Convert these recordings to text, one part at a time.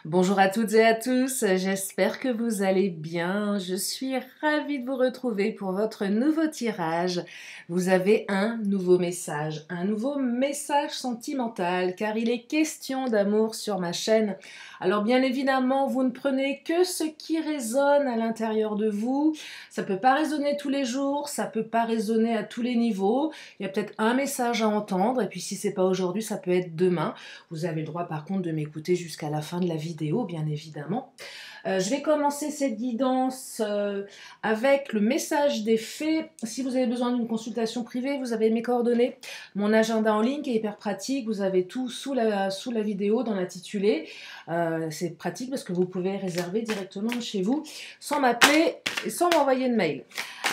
Bonjour à toutes et à tous, j'espère que vous allez bien. Je suis ravie de vous retrouver pour votre nouveau tirage. Vous avez un nouveau message sentimental, car il est question d'amour sur ma chaîne. Alors bien évidemment, vous ne prenez que ce qui résonne à l'intérieur de vous. Ça peut pas résonner tous les jours, ça peut pas résonner à tous les niveaux. Il y a peut-être un message à entendre, et puis si c'est pas aujourd'hui, ça peut être demain. Vous avez le droit par contre de m'écouter jusqu'à la fin de la vidéo, bien évidemment. Je vais commencer cette guidance avec le message des fées. Si vous avez besoin d'une consultation privée, vous avez mes coordonnées. Mon agenda en ligne qui est hyper pratique. Vous avez tout sous la vidéo dans l'intitulé. C'est pratique parce que vous pouvez réserver directement chez vous sans m'appeler et sans m'envoyer de mail.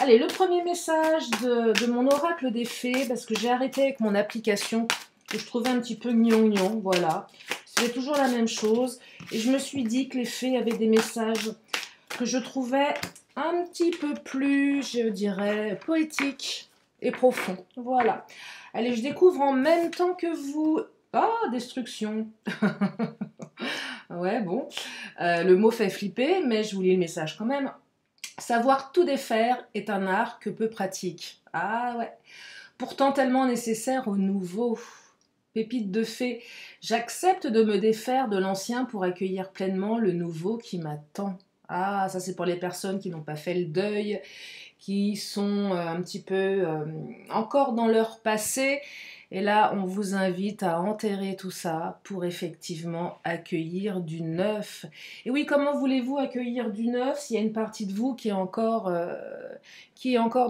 Allez, le premier message de mon oracle des fées, parce que j'ai arrêté avec mon application que je trouvais un petit peu gnangnan, voilà. C'est toujours la même chose. Et je me suis dit que les fées avaient des messages que je trouvais un petit peu plus, je dirais, poétiques et profonds. Voilà. Allez, je découvre en même temps que vous... Oh, destruction. Ouais, bon. Le mot fait flipper, mais je vous lis le message quand même. Savoir tout défaire est un art que peu pratique. Ah ouais. Pourtant tellement nécessaire au nouveau. Pépite de fée, j'accepte de me défaire de l'ancien pour accueillir pleinement le nouveau qui m'attend. Ah, ça c'est pour les personnes qui n'ont pas fait le deuil, qui sont un petit peu encore dans leur passé. Et là, on vous invite à enterrer tout ça pour effectivement accueillir du neuf. Et oui, comment voulez-vous accueillir du neuf s'il y a une partie de vous qui est encore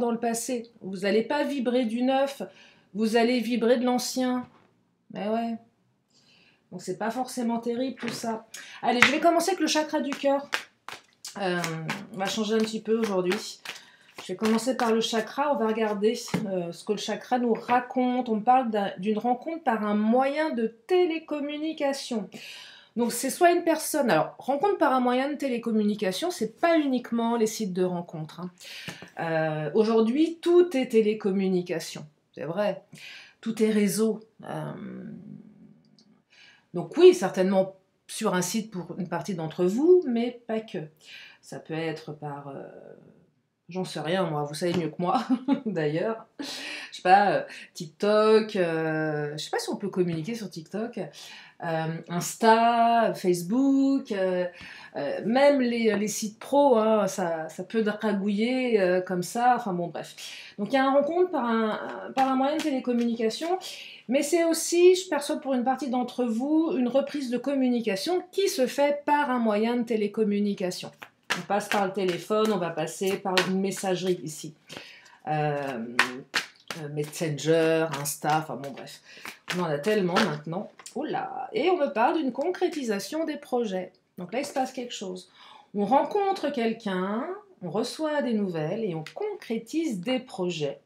dans le passé? Vous n'allez pas vibrer du neuf, vous allez vibrer de l'ancien. Ben ouais. Donc c'est pas forcément terrible tout ça. Allez, je vais commencer avec le chakra du cœur. On va changer un petit peu aujourd'hui. Je vais commencer par le chakra. On va regarder ce que le chakra nous raconte. On parle d'une rencontre par un moyen de télécommunication. Donc c'est soit une personne... Alors, rencontre par un moyen de télécommunication, c'est pas uniquement les sites de rencontres. Aujourd'hui, tout est télécommunication. C'est vrai. Tout est réseau. Donc oui, certainement sur un site pour une partie d'entre vous, mais pas que. Ça peut être par... j'en sais rien, moi, vous savez mieux que moi, d'ailleurs. Je sais pas, TikTok, je sais pas si on peut communiquer sur TikTok, Insta, Facebook, même les sites pro, hein, ça peut dragouiller comme ça, enfin bon, bref. Donc il y a une rencontre par un moyen de télécommunication, mais c'est aussi, je perçois pour une partie d'entre vous, une reprise de communication qui se fait par un moyen de télécommunication. On passe par le téléphone, on va passer par une messagerie ici. Messenger, Insta, enfin bon bref. On en a tellement maintenant. Oula. Et on me parle d'une concrétisation des projets. Donc là, il se passe quelque chose. On rencontre quelqu'un, on reçoit des nouvelles et on concrétise des projets.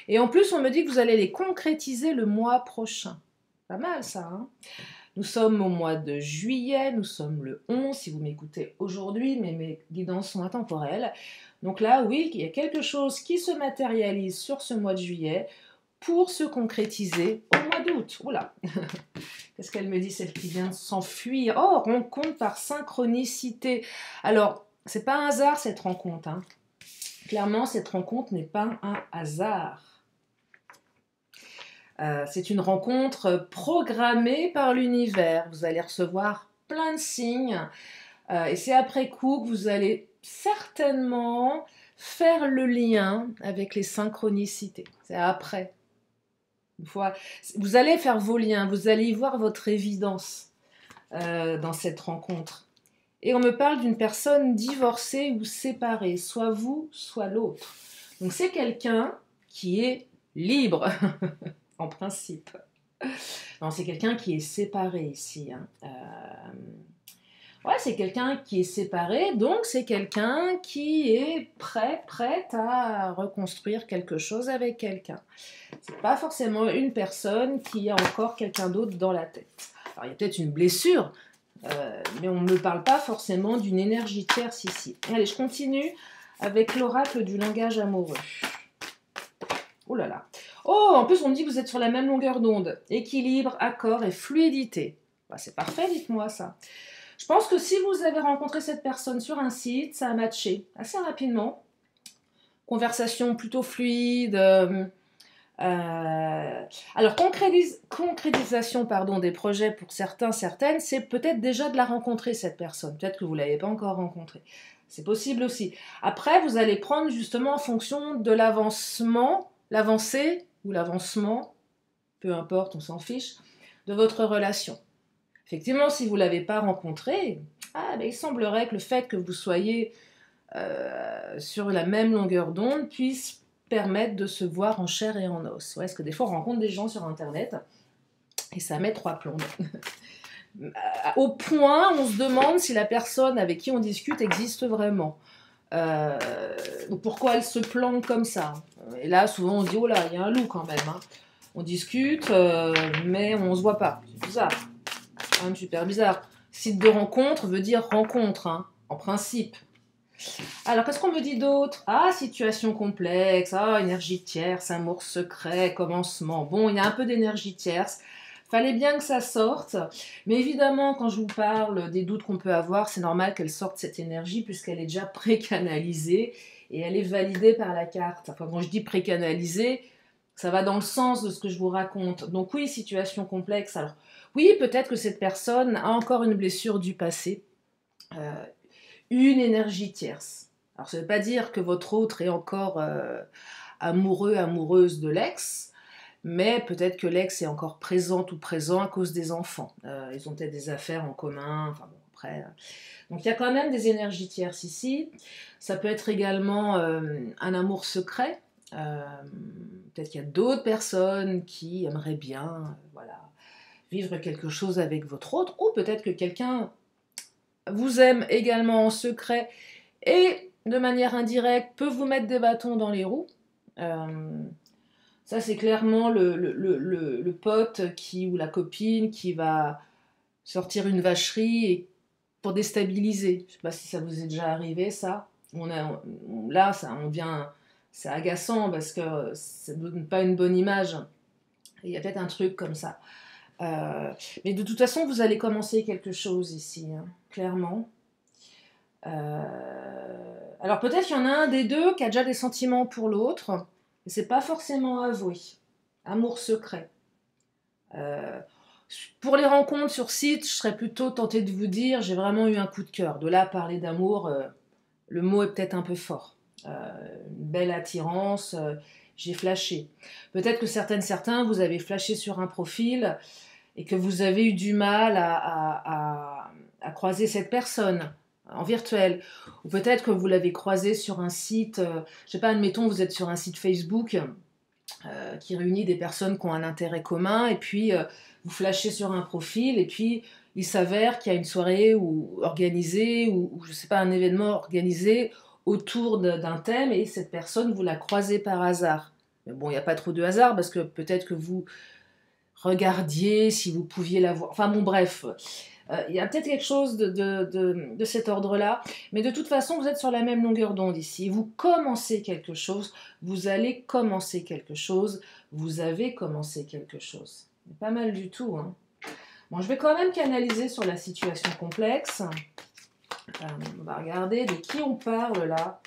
Et en plus, on me dit que vous allez les concrétiser le mois prochain. Pas mal ça, hein? Nous sommes au mois de juillet, nous sommes le 11, si vous m'écoutez aujourd'hui, mais mes guidances sont intemporelles. Donc là, oui, il y a quelque chose qui se matérialise sur ce mois de juillet pour se concrétiser au mois d'août. Oula, qu'est-ce qu'elle me dit, celle qui vient de s'enfuir? Oh, rencontre par synchronicité. Alors, c'est pas un hasard cette rencontre, hein. Clairement, cette rencontre n'est pas un hasard. C'est une rencontre programmée par l'univers. Vous allez recevoir plein de signes et c'est après coup que vous allez certainement faire le lien avec les synchronicités. C'est après. Vous allez faire vos liens, vous allez y voir votre évidence dans cette rencontre. Et on me parle d'une personne divorcée ou séparée, soit vous, soit l'autre. Donc c'est quelqu'un qui est libre. En principe. Non, c'est quelqu'un qui est séparé ici. Hein. Ouais, c'est quelqu'un qui est séparé, donc c'est quelqu'un qui est prête à reconstruire quelque chose avec quelqu'un. C'est pas forcément une personne qui a encore quelqu'un d'autre dans la tête. Alors il y a peut-être une blessure, mais on ne me parle pas forcément d'une énergie tierce ici. Allez, je continue avec l'oracle du langage amoureux. Oh là là. Oh, en plus, on me dit que vous êtes sur la même longueur d'onde. Équilibre, accord et fluidité. Bah, c'est parfait, dites-moi ça. Je pense que si vous avez rencontré cette personne sur un site, ça a matché assez rapidement. Conversation plutôt fluide. Alors, concrétisation pardon, des projets pour certains, certaines, c'est peut-être déjà de la rencontrer, cette personne. Peut-être que vous ne l'avez pas encore rencontrée. C'est possible aussi. Après, vous allez prendre justement en fonction de l'avancement, l'avancée ou l'avancement, peu importe, on s'en fiche, de votre relation. Effectivement, si vous ne l'avez pas rencontré, il semblerait que le fait que vous soyez sur la même longueur d'onde puisse permettre de se voir en chair et en os. Ouais, parce que des fois, on rencontre des gens sur Internet et ça met 3 plombes. Au point, on se demande si la personne avec qui on discute existe vraiment. Pourquoi elle se plante comme ça. Et là, souvent, on se dit, oh là, il y a un loup quand même. Hein. On discute, mais on ne se voit pas. C'est bizarre. C'est quand même super bizarre. Site de rencontre veut dire rencontre, hein, en principe. Alors, qu'est-ce qu'on me dit d'autre? Situation complexe, énergie tierce, amour secret, commencement. Bon, il y a un peu d'énergie tierce. Fallait bien que ça sorte. Mais évidemment, quand je vous parle des doutes qu'on peut avoir, c'est normal qu'elle sorte cette énergie puisqu'elle est déjà précanalisée et elle est validée par la carte. Enfin, quand je dis précanalisée, ça va dans le sens de ce que je vous raconte. Donc oui, situation complexe. Alors, oui, peut-être que cette personne a encore une blessure du passé. Une énergie tierce. Alors, ça ne veut pas dire que votre autre est encore amoureux, amoureuse de l'ex, mais peut-être que l'ex est encore présente ou présent à cause des enfants. Ils ont peut-être des affaires en commun, enfin bon, après... Donc, il y a quand même des énergies tierces ici. Ça peut être également un amour secret. Peut-être qu'il y a d'autres personnes qui aimeraient bien vivre quelque chose avec votre autre, ou peut-être que quelqu'un vous aime également en secret et de manière indirecte peut vous mettre des bâtons dans les roues. Ça, c'est clairement le pote ou la copine qui va sortir une vacherie pour déstabiliser. Je ne sais pas si ça vous est déjà arrivé, ça. C'est agaçant parce que ça ne donne pas une bonne image. Il y a peut-être un truc comme ça. Mais de toute façon, vous allez commencer quelque chose ici, hein, clairement. Alors peut-être qu'il y en a un des deux qui a déjà des sentiments pour l'autre, mais c'est pas forcément avoué. Amour secret. Pour les rencontres sur site, je serais plutôt tentée de vous dire j'ai vraiment eu un coup de cœur. De là, parler d'amour, le mot est peut-être un peu fort. Une belle attirance, j'ai flashé. Peut-être que certains, vous avez flashé sur un profil et que vous avez eu du mal à croiser cette personne en virtuel. Ou peut-être que vous l'avez croisé sur un site, je sais pas, admettons, vous êtes sur un site Facebook qui réunit des personnes qui ont un intérêt commun, et puis vous flashez sur un profil, et puis il s'avère qu'il y a une soirée organisée, ou je sais pas, un événement organisé autour d'un thème, et cette personne, vous la croisez par hasard. Mais bon, il n'y a pas trop de hasard, parce que peut-être que vous regardiez si vous pouviez la voir. Enfin bon, bref. Il y a peut-être quelque chose de cet ordre-là, mais de toute façon, vous êtes sur la même longueur d'onde ici. Vous commencez quelque chose, vous allez commencer quelque chose, vous avez commencé quelque chose. Pas mal du tout, hein. Bon, je vais quand même canaliser sur la situation complexe. On va regarder de qui on parle là.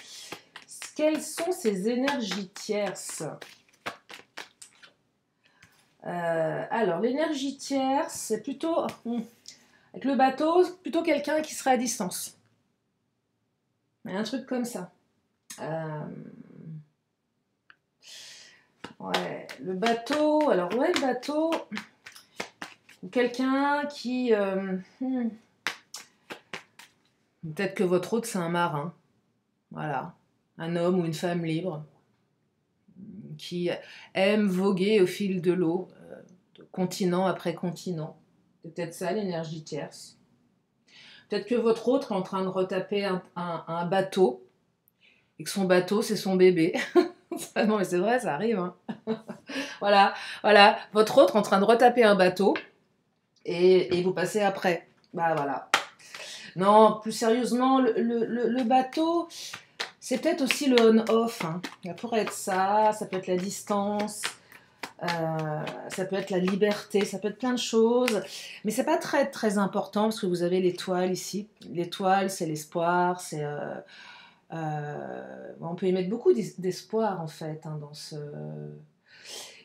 Quelles sont ces énergies tierces? Alors, l'énergie tierce, c'est plutôt... Avec le bateau, plutôt quelqu'un qui serait à distance. Un truc comme ça. Ouais, le bateau. Alors, ouais, le bateau. Ou quelqu'un qui... Peut-être que votre hôte, c'est un marin. Voilà. Un homme ou une femme libre. Qui aime voguer au fil de l'eau, de continent après continent. C'est peut-être ça l'énergie tierce. Peut-être que votre autre est en train de retaper un bateau et que son bateau c'est son bébé. Non mais c'est vrai, ça arrive. Hein. Voilà. Votre autre est en train de retaper un bateau et vous passez après. Bah voilà. Non, plus sérieusement, le bateau, c'est peut-être aussi le on-off. Hein. Ça pourrait être ça peut être la distance. Ça peut être la liberté, ça peut être plein de choses, mais c'est pas très très important parce que vous avez l'étoile ici. L'étoile, c'est l'espoir, c'est on peut y mettre beaucoup d'espoir en fait hein, dans ce.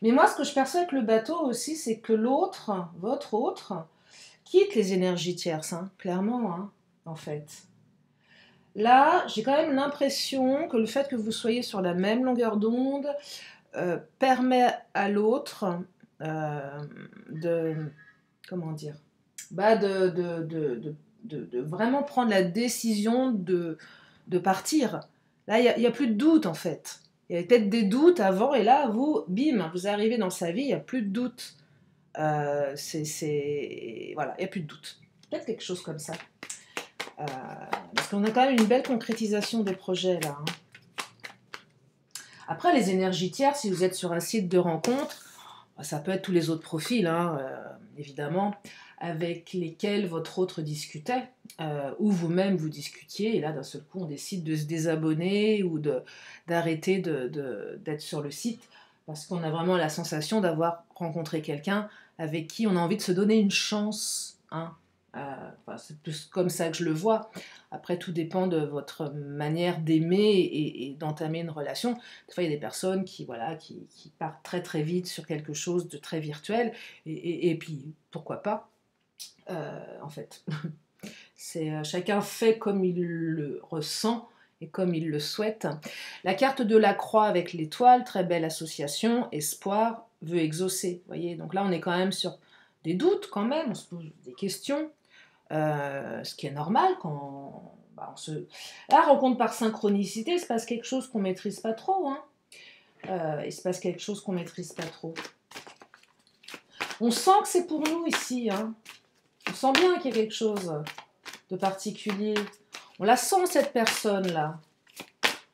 Mais moi, ce que je perçois avec le bateau aussi, c'est que l'autre, votre autre, quitte les énergies tierces, hein, clairement, hein, en fait. Là, j'ai quand même l'impression que le fait que vous soyez sur la même longueur d'onde permet à l'autre euh, de, comment dire, bah de vraiment prendre la décision de partir. Là, il n'y a plus de doute en fait. Il y avait peut-être des doutes avant et là, vous, bim, vous arrivez dans sa vie, il n'y a plus de doute. Voilà, il n'y a plus de doute. Peut-être quelque chose comme ça. Parce qu'on a quand même une belle concrétisation des projets là. Hein. Après, les énergies tierces, si vous êtes sur un site de rencontre, ça peut être tous les autres profils, hein, évidemment, avec lesquels votre autre discutait, ou vous-même vous discutiez, et là d'un seul coup on décide de se désabonner ou d'arrêter d'être sur le site, parce qu'on a vraiment la sensation d'avoir rencontré quelqu'un avec qui on a envie de se donner une chance. Hein. Enfin, c'est plus comme ça que je le vois. Après, tout dépend de votre manière d'aimer et d'entamer une relation. Des fois, il y a des personnes voilà, qui partent très très vite sur quelque chose de très virtuel, et puis pourquoi pas, en fait. Chacun fait comme il le ressent et comme il le souhaite. La carte de la croix avec l'étoile, très belle association, espoir, veut exaucer. Voyez, donc là, on est quand même sur des doutes quand même, on se pose des questions. Ce qui est normal quand on se. Là, rencontre par synchronicité, il se passe quelque chose qu'on maîtrise pas trop. Hein. Il se passe quelque chose qu'on maîtrise pas trop. On sent que c'est pour nous ici. Hein. On sent bien qu'il y a quelque chose de particulier. On la sent cette personne-là.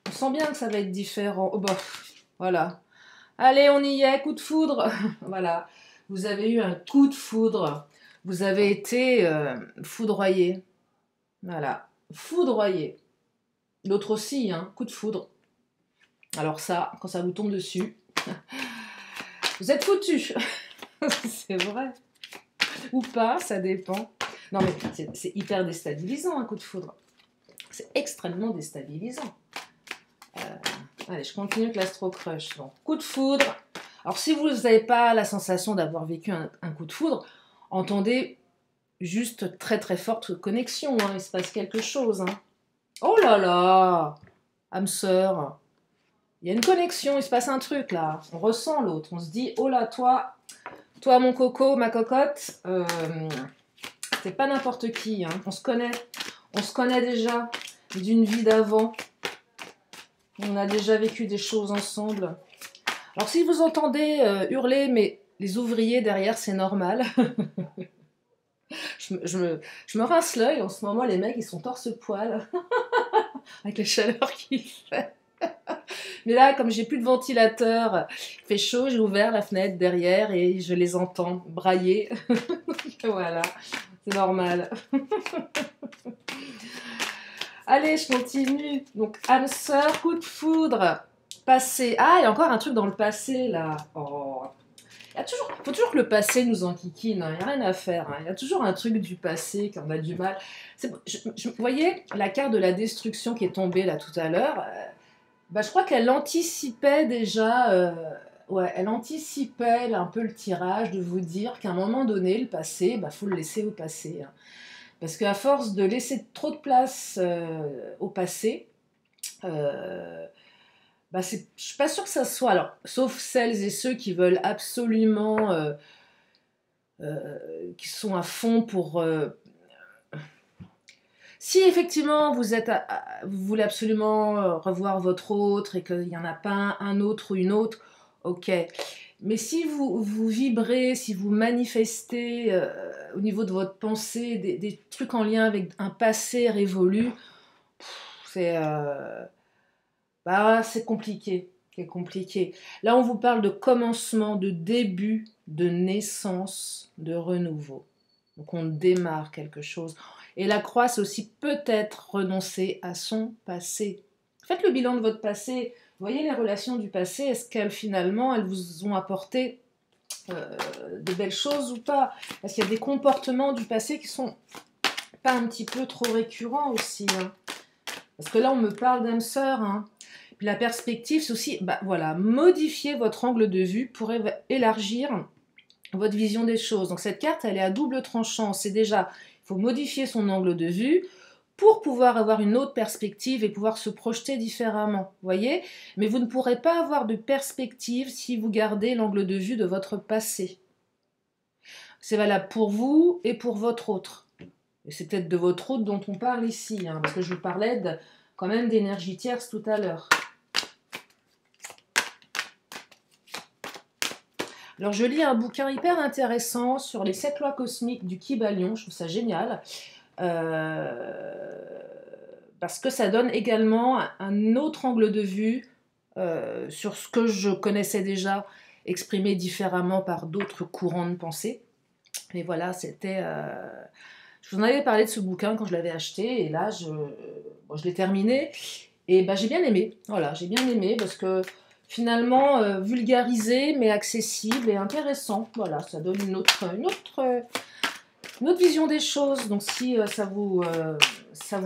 On sent bien que ça va être différent. Oh, bah, voilà. Allez, on y est, coup de foudre. Voilà. Vous avez eu un coup de foudre. Vous avez été foudroyé. Voilà, foudroyé. L'autre aussi, hein, coup de foudre. Alors ça, quand ça vous tombe dessus, vous êtes foutus. C'est vrai. Ou pas, ça dépend. Non mais c'est hyper déstabilisant un coup de foudre. C'est extrêmement déstabilisant. Allez, je continue avec l'Astro Crush. Donc, coup de foudre. Alors si vous n'avez pas la sensation d'avoir vécu un coup de foudre, entendez juste très très forte connexion. Hein, il se passe quelque chose. Hein. Oh là là, âme sœur, il y a une connexion, il se passe un truc là. On ressent l'autre, on se dit, oh là, toi mon coco, ma cocotte, c'est pas n'importe qui. Hein. On se connaît déjà d'une vie d'avant. On a déjà vécu des choses ensemble. Alors si vous entendez hurler, mais les ouvriers derrière, c'est normal. je me rince l'œil, en ce moment les mecs ils sont torse-poil, avec la chaleur qu'il fait. Mais là, comme j'ai plus de ventilateur, il fait chaud, j'ai ouvert la fenêtre derrière et je les entends brailler. Voilà, c'est normal. Allez, je continue. Donc, âme sœur, coup de foudre, passé. Ah, il y a encore un truc dans le passé, là. Oh. Faut toujours que le passé nous enquiquine, hein. Il n'y a rien à faire. Hein. Il y a toujours un truc du passé qu'on a du mal. Vous voyez la carte de la destruction qui est tombée là tout à l'heure je crois qu'elle anticipait déjà, ouais, elle anticipait un peu le tirage de vous dire qu'à un moment donné, le passé, faut le laisser au passé. Hein. Parce qu'à force de laisser trop de place au passé, je suis pas sûre que ça soit, alors, sauf celles et ceux qui veulent absolument, qui sont à fond pour si effectivement vous voulez absolument revoir votre autre et qu'il n'y en a pas un autre ou une autre, ok. Mais si vous vibrez, si vous manifestez au niveau de votre pensée des trucs en lien avec un passé révolu, c'est compliqué. C'est compliqué. Là, on vous parle de commencement, de début, de naissance, de renouveau. Donc on démarre quelque chose. Et la croix, c'est aussi peut-être renoncer à son passé. Faites le bilan de votre passé. Voyez les relations du passé. Est-ce qu'elles, finalement, elles vous ont apporté de belles choses ou pas. Parce qu'il y a des comportements du passé qui sont pas un petit peu trop récurrents aussi. Hein. Parce que là, on me parle d'âme sœur. Hein. Puis la perspective, c'est aussi, bah, voilà, modifier votre angle de vue pour élargir votre vision des choses. Donc cette carte, elle est à double tranchant. C'est déjà, il faut modifier son angle de vue pour pouvoir avoir une autre perspective et pouvoir se projeter différemment, vous voyez? Mais vous ne pourrez pas avoir de perspective si vous gardez l'angle de vue de votre passé. C'est valable pour vous et pour votre autre. Et c'est peut-être de votre autre dont on parle ici, hein, parce que je vous parlais quand même d'énergie tierce tout à l'heure. Alors je lis un bouquin hyper intéressant sur les 7 lois cosmiques du Kybalion, je trouve ça génial. Parce que ça donne également un autre angle de vue sur ce que je connaissais déjà, exprimé différemment par d'autres courants de pensée. Mais voilà, c'était... je vous en avais parlé de ce bouquin quand je l'avais acheté, et là, je l'ai terminé, et bah, j'ai bien aimé. Voilà, j'ai bien aimé, parce que finalement, vulgarisé, mais accessible et intéressant. Voilà, ça donne une autre vision des choses. Donc si ça vous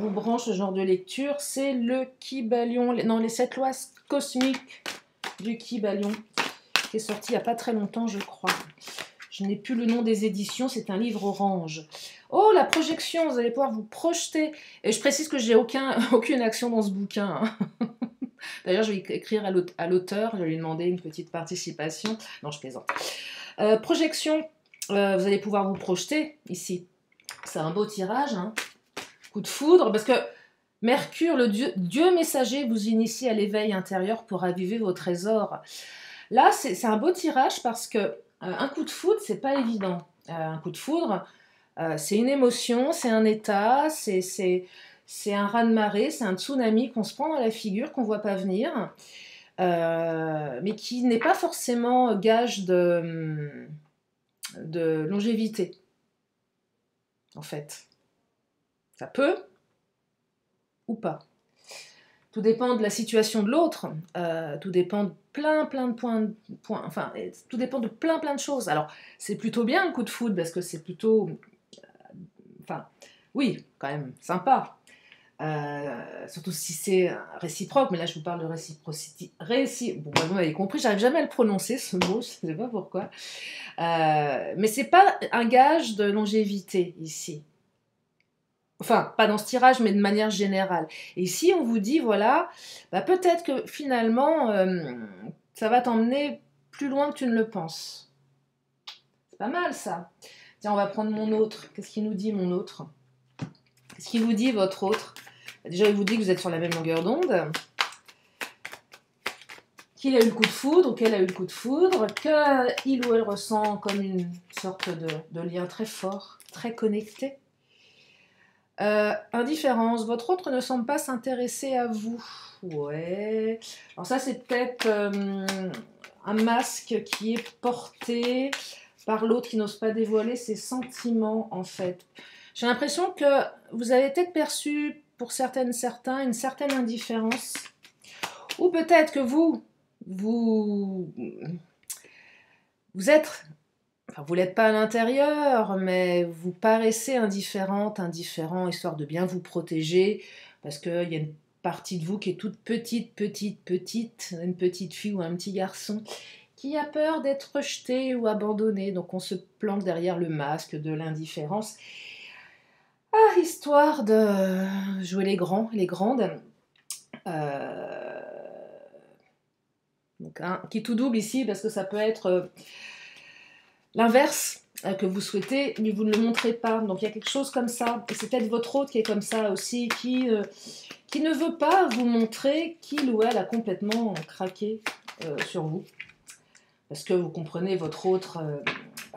branche ce genre de lecture, c'est le Kybalion, non, les 7 lois cosmiques du Kybalion, qui est sorti il n'y a pas très longtemps, je crois. Je n'ai plus le nom des éditions, c'est un livre orange. Oh, la projection, vous allez pouvoir vous projeter. Et je précise que j'ai aucune action dans ce bouquin. Hein. D'ailleurs, je vais écrire à l'auteur, je vais lui demander une petite participation. Non, je plaisante. Projection, vous allez pouvoir vous projeter ici. C'est un beau tirage, hein. Coup de foudre, parce que Mercure, le dieu messager, vous initie à l'éveil intérieur pour raviver vos trésors. Là, c'est un beau tirage parce que un coup de foudre, c'est pas évident. Un coup de foudre, c'est une émotion, c'est un état, c'est un raz-de-marée, c'est un tsunami qu'on se prend dans la figure, qu'on voit pas venir, mais qui n'est pas forcément gage de longévité, en fait. Ça peut ou pas. Tout dépend de la situation de l'autre, tout dépend de plein de points, enfin, tout dépend de plein de choses. Alors, c'est plutôt bien le coup de foudre, parce que c'est plutôt, enfin, oui, quand même, sympa. Surtout si c'est réciproque, mais là je vous parle de réciprocité. Bon, vous avez compris, j'arrive jamais à le prononcer ce mot, je ne sais pas pourquoi. Mais c'est pas un gage de longévité ici. Enfin, pas dans ce tirage, mais de manière générale. Et ici, on vous dit, voilà, bah, peut-être que finalement, ça va t'emmener plus loin que tu ne le penses. C'est pas mal, ça. Tiens, on va prendre mon autre. Qu'est-ce qu'il nous dit, mon autre? Qu'est-ce qu'il vous dit, votre autre? Déjà, il vous dit que vous êtes sur la même longueur d'onde, qu'il a eu le coup de foudre, ou qu'elle a eu le coup de foudre, qu'il ou elle ressent comme une sorte de lien très fort, très connecté. Indifférence, votre autre ne semble pas s'intéresser à vous. Ouais. Alors ça, c'est peut-être un masque qui est porté par l'autre qui n'ose pas dévoiler ses sentiments, en fait. J'ai l'impression que vous avez peut-être perçu, pour certains, une certaine indifférence. Ou peut-être que vous êtes... Enfin, vous l'êtes pas à l'intérieur, mais vous paraissez indifférente, indifférent, histoire de bien vous protéger, parce qu'il y a une partie de vous qui est toute petite, une petite fille ou un petit garçon, qui a peur d'être rejeté ou abandonné, donc on se planque derrière le masque de l'indifférence. Ah, histoire de jouer les grands, les grandes. Donc, qui tout double ici, parce que ça peut être... l'inverse que vous souhaitez, mais vous ne le montrez pas. Donc il y a quelque chose comme ça, et c'est peut-être votre autre qui est comme ça aussi, qui ne veut pas vous montrer qu'il ou elle a complètement craqué sur vous. Parce que vous comprenez, votre autre,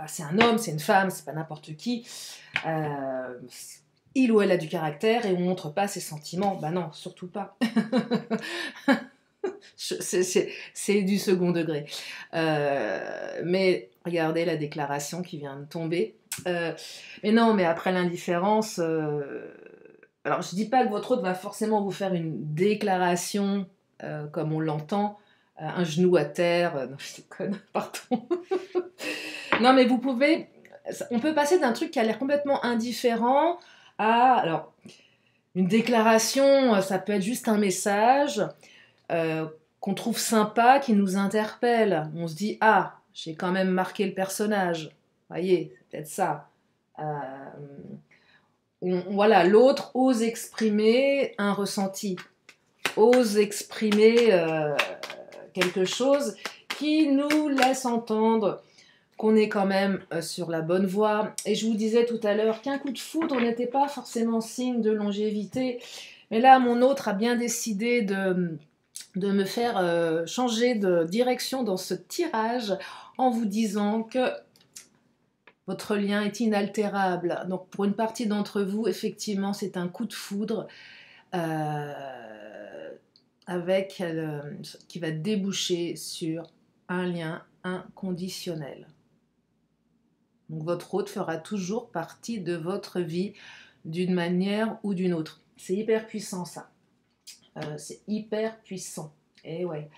c'est un homme, c'est une femme, c'est pas n'importe qui. Il ou elle a du caractère et on ne montre pas ses sentiments. Bah non, surtout pas. C'est du second degré. Mais regardez la déclaration qui vient de tomber. Mais non, mais après l'indifférence... alors, je ne dis pas que votre autre va forcément vous faire une déclaration comme on l'entend, un genou à terre. Non, je déconne, pardon. Non, mais vous pouvez... On peut passer d'un truc qui a l'air complètement indifférent à... Alors, une déclaration, ça peut être juste un message qu'on trouve sympa, qui nous interpelle. On se dit, ah, j'ai quand même marqué le personnage. Vous voyez, c'est peut-être ça. Voilà, l'autre ose exprimer un ressenti, ose exprimer quelque chose qui nous laisse entendre qu'on est quand même sur la bonne voie. Et je vous disais tout à l'heure qu'un coup de foudre n'était pas forcément signe de longévité. Mais là, mon autre a bien décidé de me faire changer de direction dans ce tirage en vous disant que votre lien est inaltérable. Donc pour une partie d'entre vous, effectivement, c'est un coup de foudre qui va déboucher sur un lien inconditionnel. Donc votre hôte fera toujours partie de votre vie d'une manière ou d'une autre. C'est hyper puissant ça. C'est hyper puissant. Et ouais.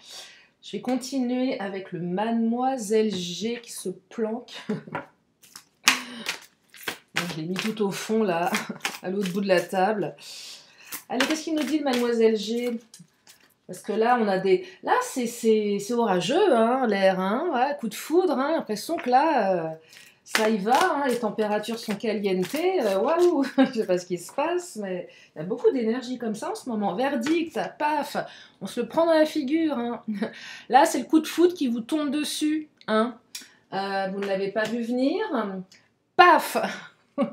Je vais continuer avec le Mademoiselle G qui se planque. Je l'ai mis tout au fond là, à l'autre bout de la table. Allez, qu'est-ce qu'il nous dit le Mademoiselle G? Parce que là, on a des... Là, c'est orageux, hein, l'air, hein, ouais, coup de foudre, hein, l'impression que là, ça y va, hein, les températures sont caliente, waouh, je ne sais pas ce qui se passe, mais il y a beaucoup d'énergie comme ça en ce moment. Verdict, paf, on se le prend dans la figure, hein. Là, c'est le coup de foudre qui vous tombe dessus, hein. Vous ne l'avez pas vu venir, paf. Vous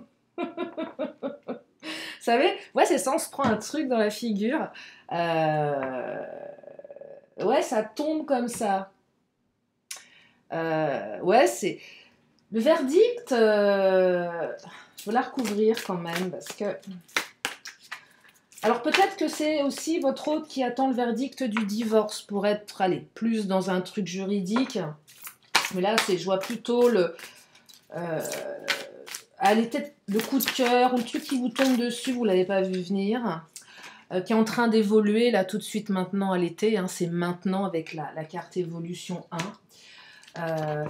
savez, ouais, c'est ça, on se prend un truc dans la figure. Ouais, ça tombe comme ça. Ouais, c'est... Le verdict, je veux la recouvrir quand même, parce que... Alors peut-être que c'est aussi votre hôte qui attend le verdict du divorce pour être, allez, plus dans un truc juridique. Mais là, je vois plutôt le... allez, peut-être le coup de cœur ou le truc qui vous tombe dessus, vous ne l'avez pas vu venir, qui est en train d'évoluer là tout de suite maintenant à l'été, hein, c'est maintenant avec la carte évolution 1.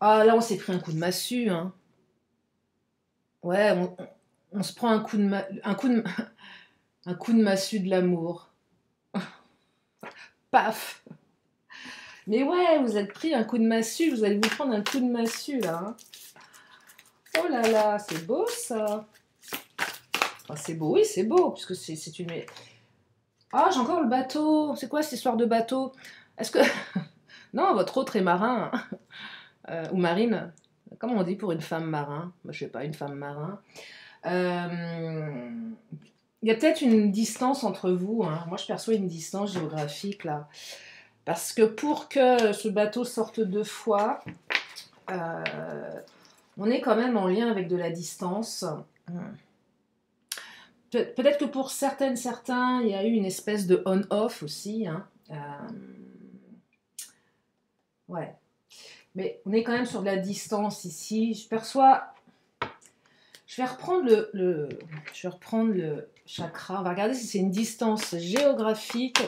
Ah là on s'est pris un coup de massue, hein. Ouais, on se prend un coup de massue de l'amour. Paf. Mais ouais, vous êtes pris un coup de massue, vous allez vous prendre un coup de massue là, hein. Oh là là, c'est beau ça. Enfin, c'est beau, oui, c'est beau, puisque c'est une... Ah, j'ai encore le bateau. C'est quoi cette histoire de bateau? Est-ce que... Non, votre autre est marin. Ou marine. Comment on dit pour une femme marin? Moi, je sais pas, une femme marin. Il y a peut-être une distance entre vous, hein. Moi, je perçois une distance géographique, là. Parce que pour que ce bateau sorte 2 fois, on est quand même en lien avec de la distance. Peut-être que pour certains, il y a eu une espèce de on-off aussi, hein. Ouais. Mais on est quand même sur de la distance ici. Je perçois... Je vais reprendre le chakra. On va regarder si c'est une distance géographique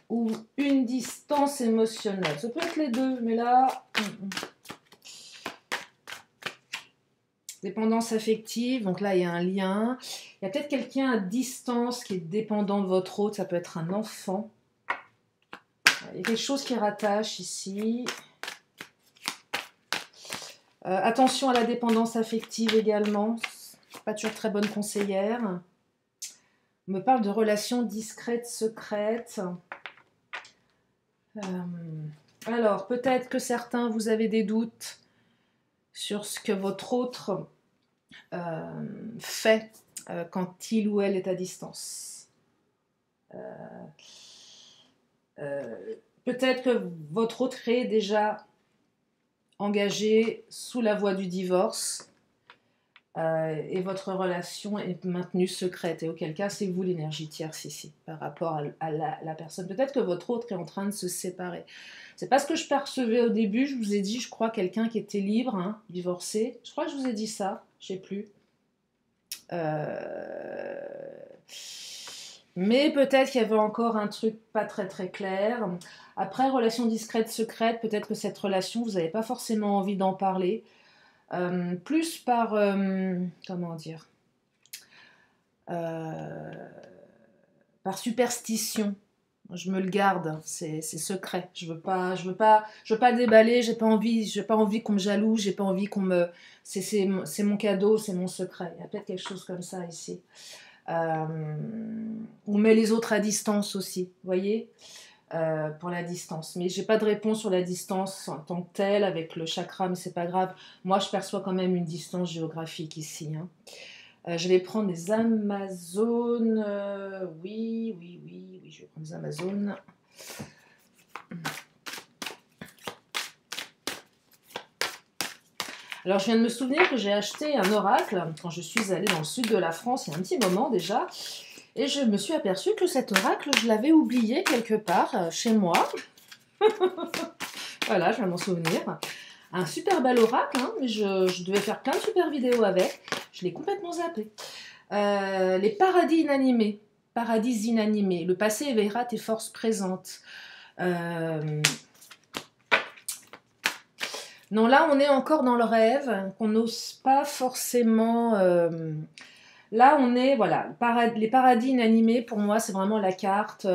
ou une distance émotionnelle. Ça peut être les deux, mais là... Dépendance affective, donc là il y a un lien. Il y a peut-être quelqu'un à distance qui est dépendant de votre autre, ça peut être un enfant. Il y a quelque chose qui rattache ici. Attention à la dépendance affective également. Pas toujours très bonne conseillère. On me parle de relations discrètes, secrètes. Alors, peut-être que certains, vous avez des doutes sur ce que votre autre fait quand il ou elle est à distance. Peut-être que votre autre est déjà engagé sous la voie du divorce et votre relation est maintenue secrète, et auquel cas c'est vous l'énergie tierce ici par rapport à la personne. Peut-être que votre autre est en train de se séparer. C'est pas ce que je percevais au début. Je vous ai dit, je crois, quelqu'un qui était libre, hein, divorcé. Je crois que je vous ai dit ça, je sais plus. Mais peut-être qu'il y avait encore un truc pas très très clair. Après, relation discrète, secrète, peut-être que cette relation, vous n'avez pas forcément envie d'en parler. Plus par, comment dire, euh, par superstition. Je me le garde, c'est secret. Je veux pas le déballer. J'ai pas envie qu'on me jalouse. J'ai pas envie qu'on me. C'est mon cadeau, c'est mon secret. Il y a peut-être quelque chose comme ça ici. Euh, on met les autres à distance aussi, vous voyez, pour la distance. Mais j'ai pas de réponse sur la distance en tant que telle avec le chakra, mais c'est pas grave. Moi, je perçois quand même une distance géographique ici. Hein. Je vais prendre des Amazones. Oui, oui, oui, oui, je vais prendre des Amazones. Alors, je viens de me souvenir que j'ai acheté un oracle quand je suis allée dans le sud de la France il y a un petit moment déjà. Et je me suis aperçue que cet oracle, je l'avais oublié quelque part chez moi. Voilà, je viens de m'en souvenir. Un super bel oracle, hein, mais je devais faire plein de super vidéos avec. Je l'ai complètement zappé. Les paradis inanimés. Paradis inanimés. Le passé éveillera tes forces présentes. Non, là, on est encore dans le rêve, qu'on n'ose pas forcément... Là, on est, voilà, les paradis inanimés, pour moi, c'est vraiment la carte.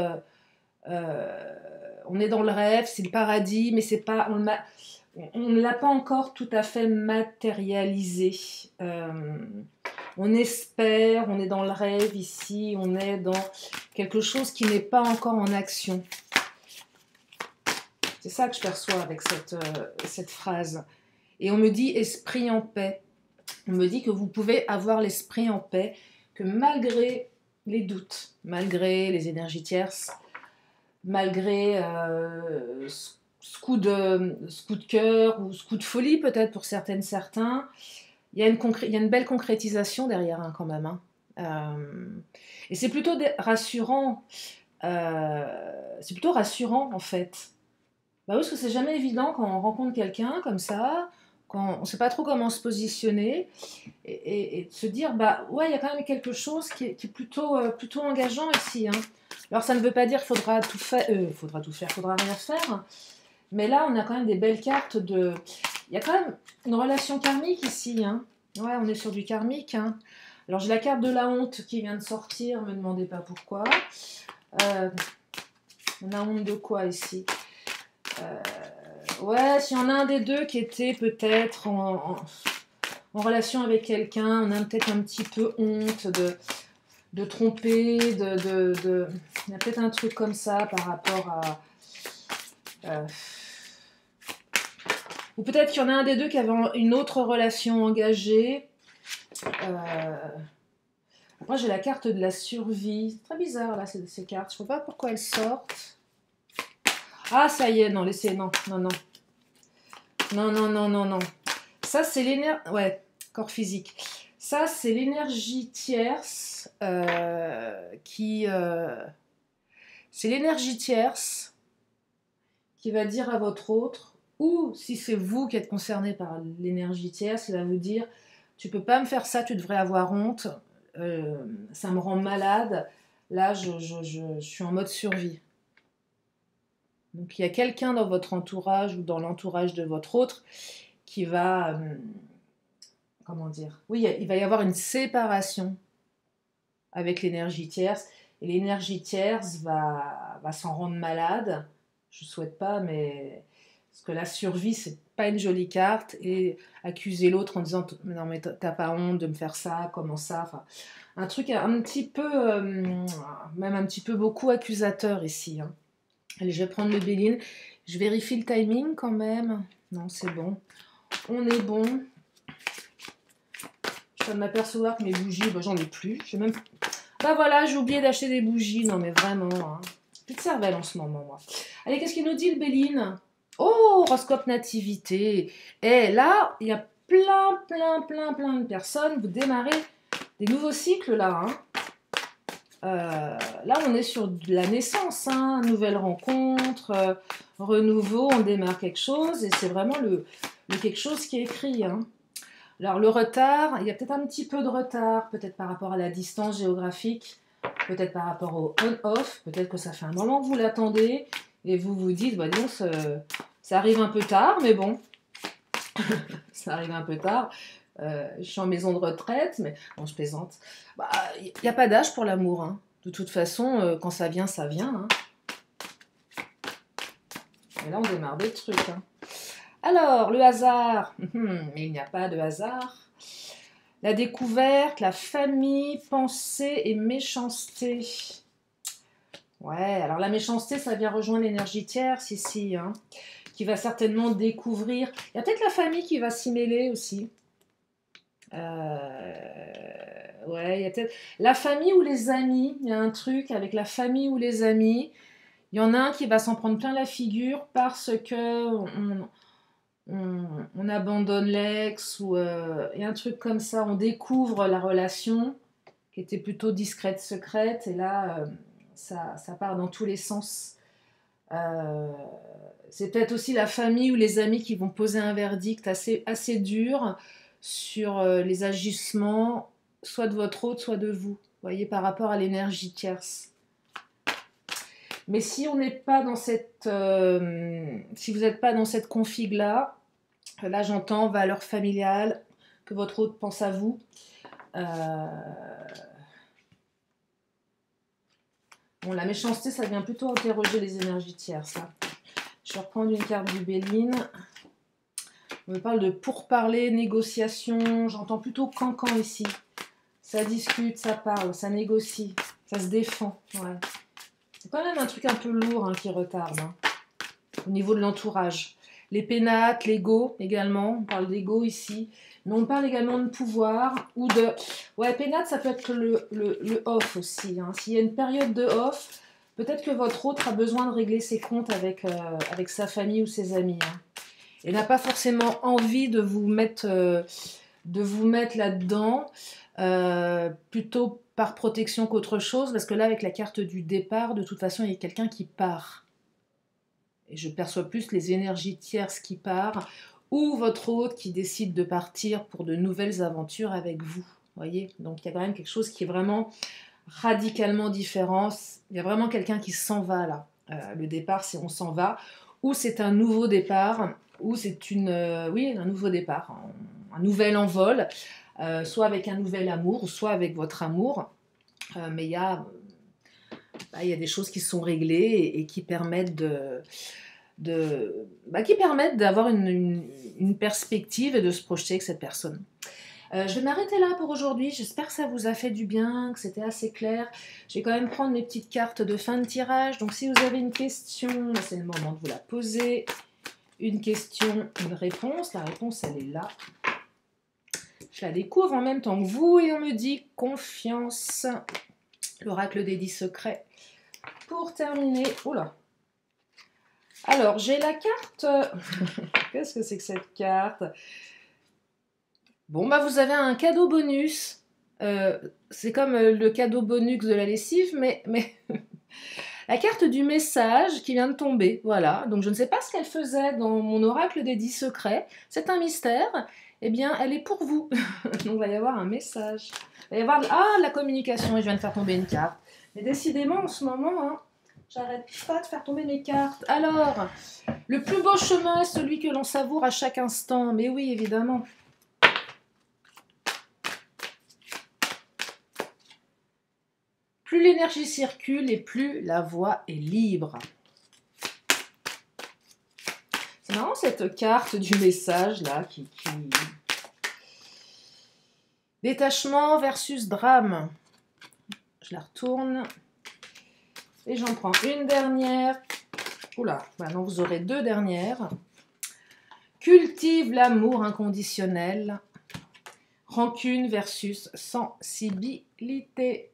On est dans le rêve, c'est le paradis, mais c'est pas, on ne l'a pas encore tout à fait matérialisé. On espère, on est dans le rêve ici, on est dans quelque chose qui n'est pas encore en action. C'est ça que je perçois avec cette phrase. Et on me dit esprit en paix. On me dit que vous pouvez avoir l'esprit en paix, que malgré les doutes, malgré les énergies tierces, malgré ce coup de cœur ou ce coup de folie peut-être pour certains, il y a une belle concrétisation derrière quand même. Hein. Et c'est plutôt rassurant. C'est plutôt rassurant en fait. Bah oui, parce que c'est jamais évident quand on rencontre quelqu'un comme ça, quand on ne sait pas trop comment se positionner, et de se dire, bah ouais, il y a quand même quelque chose qui est plutôt engageant ici. Hein. Alors ça ne veut pas dire qu'il faudra tout faire, faudra rien faire, mais là on a quand même des belles cartes de... Il y a quand même une relation karmique ici. Hein. Ouais, on est sur du karmique. Hein. Alors j'ai la carte de la honte qui vient de sortir, ne me demandez pas pourquoi. On a honte de quoi ici? Ouais, s'il y en a un des deux qui était peut-être en relation avec quelqu'un, on a peut-être un petit peu honte de tromper, il y a peut-être un truc comme ça par rapport à... ou peut-être qu'il y en a un des deux qui avait une autre relation engagée. Après, j'ai la carte de la survie. C'est très bizarre, là, ces cartes. Je ne sais pas pourquoi elles sortent. Ah, ça y est, non, laissez, non. Non. Ça, c'est l'énergie... Ouais, corps physique. Ça, c'est l'énergie tierce qui... C'est l'énergie tierce qui va dire à votre autre, ou si c'est vous qui êtes concerné par l'énergie tierce, il va vous dire, tu peux pas me faire ça, tu devrais avoir honte, ça me rend malade, là, je suis en mode survie. Donc il y a quelqu'un dans votre entourage ou dans l'entourage de votre autre qui va, comment dire, oui, il va y avoir une séparation avec l'énergie tierce, et l'énergie tierce va s'en rendre malade. Je ne souhaite pas, mais parce que la survie, c'est pas une jolie carte, et accuser l'autre en disant non mais t'as pas honte de me faire ça, comment ça, enfin un truc un petit peu, même un petit peu beaucoup accusateur ici. Hein. Allez, je vais prendre le Béline. Je vérifie le timing quand même. Non, c'est bon. On est bon. Je viens de m'apercevoir que mes bougies, bah, j'en ai plus. Même... Bah voilà, j'ai oublié d'acheter des bougies. Non, mais vraiment. Hein. Plus de cervelle en ce moment, moi. Allez, qu'est-ce qu'il nous dit, le Béline? Oh, horoscope nativité. Et là, il y a plein de personnes. Vous démarrez des nouveaux cycles, là. Hein. Là, on est sur de la naissance, hein, nouvelle rencontre, renouveau, on démarre quelque chose, et c'est vraiment le quelque chose qui est écrit. Hein. Alors, le retard, il y a peut-être un petit peu de retard, peut-être par rapport à la distance géographique. peut-être par rapport au on-off, peut-être que ça fait un moment que vous l'attendez, et vous vous dites, bah disons, ça arrive un peu tard, mais bon, ça arrive un peu tard. Je suis en maison de retraite, mais bon, je plaisante. Bah, il n'y a pas d'âge pour l'amour, hein. De toute façon, quand ça vient, ça vient, hein. Et là, on démarre des trucs, hein. Alors, le hasard. Mais il n'y a pas de hasard. La découverte, la famille, pensée et méchanceté. Ouais, alors la méchanceté, ça vient rejoindre l'énergie tierce ici, hein, qui va certainement découvrir. Il y a peut-être la famille qui va s'y mêler aussi. Ouais, il y a peut-être la famille ou les amis. Il y a un truc avec la famille ou les amis. Il y en a un qui va s'en prendre plein la figure parce que on abandonne l'ex ou il y a un truc comme ça. On découvre la relation qui était plutôt discrète, secrète, et là, ça part dans tous les sens. Euh, c'est peut-être aussi la famille ou les amis qui vont poser un verdict assez dur sur les agissements, soit de votre hôte, soit de vous, voyez, par rapport à l'énergie tierce. Mais si on n'est pas dans cette, si vous n'êtes pas dans cette config-là, là j'entends valeur familiale, que votre hôte pense à vous. Bon, la méchanceté, ça vient plutôt interroger les énergies tierces. Hein. Je vais reprendre une carte du Béline. On me parle de pourparler, négociation. J'entends plutôt cancan ici. Ça discute, ça parle, ça négocie, ça se défend. Ouais. C'est quand même un truc un peu lourd hein, qui retarde. Hein, au niveau de l'entourage. Les pénates, l'ego également. On parle d'ego ici. Mais on parle également de pouvoir ou de... Ouais, pénate, ça peut être le off aussi. Hein. S'il y a une période de off, peut-être que votre autre a besoin de régler ses comptes avec sa famille ou ses amis. Hein. Et n'a pas forcément envie de vous mettre là-dedans, plutôt par protection qu'autre chose, parce que là, avec la carte du départ, de toute façon, il y a quelqu'un qui part. Et je perçois plus les énergies tierces qui partent, ou votre hôte qui décide de partir pour de nouvelles aventures avec vous. Voyez, donc il y a quand même quelque chose qui est vraiment radicalement différent. Il y a vraiment quelqu'un qui s'en va là. Le départ, c'est on s'en va, ou c'est un nouveau départ, ou c'est un nouveau départ, un nouvel envol, soit avec un nouvel amour, soit avec votre amour. Mais il y a des choses qui sont réglées et qui permettent qui permettent d'avoir une perspective et de se projeter avec cette personne. Je vais m'arrêter là pour aujourd'hui. J'espère que ça vous a fait du bien, que c'était assez clair. Je vais quand même prendre mes petites cartes de fin de tirage. Donc si vous avez une question, c'est le moment de vous la poser. Une question, une réponse. La réponse, elle est là. Je la découvre en même temps que vous et on me dit confiance. L'oracle des 10 secrets. Pour terminer, oula. Alors, j'ai la carte. Qu'est-ce que c'est que cette carte? Bon, bah vous avez un cadeau bonus. C'est comme le cadeau bonus de la lessive, mais la carte du message qui vient de tomber. Voilà. Donc, je ne sais pas ce qu'elle faisait dans mon oracle des 10 secrets. C'est un mystère. Eh bien, elle est pour vous. Donc, il va y avoir un message. Il va y avoir la communication. Et je viens de faire tomber une carte. Mais décidément, en ce moment, hein, j'arrête pas de faire tomber mes cartes. Alors, le plus beau chemin est celui que l'on savoure à chaque instant. Mais oui, évidemment. Plus l'énergie circule et plus la voie est libre. C'est marrant cette carte du message là qui... Détachement versus drame. Je la retourne. Et j'en prends une dernière. Oula, maintenant vous aurez deux dernières. Cultive l'amour inconditionnel. Rancune versus sensibilité.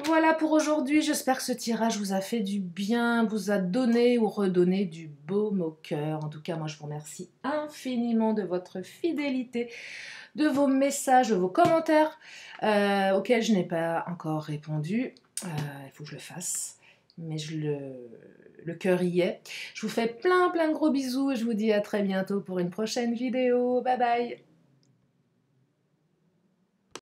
Voilà pour aujourd'hui, j'espère que ce tirage vous a fait du bien, vous a donné ou redonné du baume au cœur. En tout cas, moi je vous remercie infiniment de votre fidélité, de vos messages, de vos commentaires auxquels je n'ai pas encore répondu. Il faut que je le fasse, mais le cœur y est. Je vous fais plein de gros bisous et je vous dis à très bientôt pour une prochaine vidéo. Bye bye!